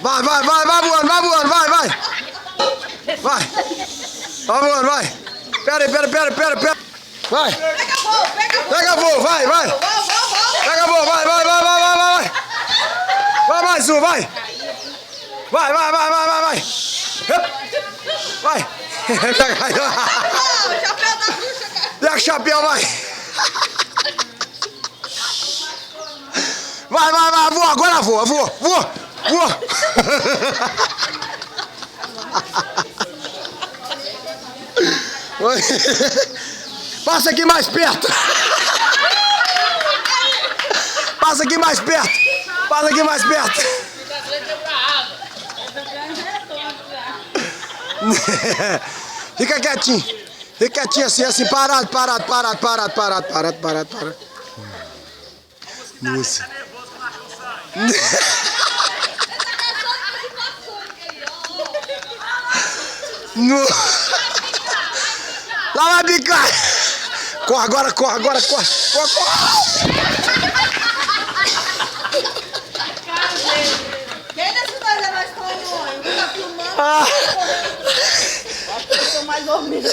Vai voando, vai. Vai. Vai voando, vai. Pera aí. Vai. Pega voo, vai. Pega voo, vai. Vai mais um, vai. Vai. Vai. Pega o chapéu, vai. Vai, voa, agora voa. Passa aqui mais perto. Passa aqui mais perto. Fica quietinho assim, parado. Moça. Lá vai bicar. Corre agora. Quem desses dois é mais tão longe? Um tá filmando, eu tô mais ou menos.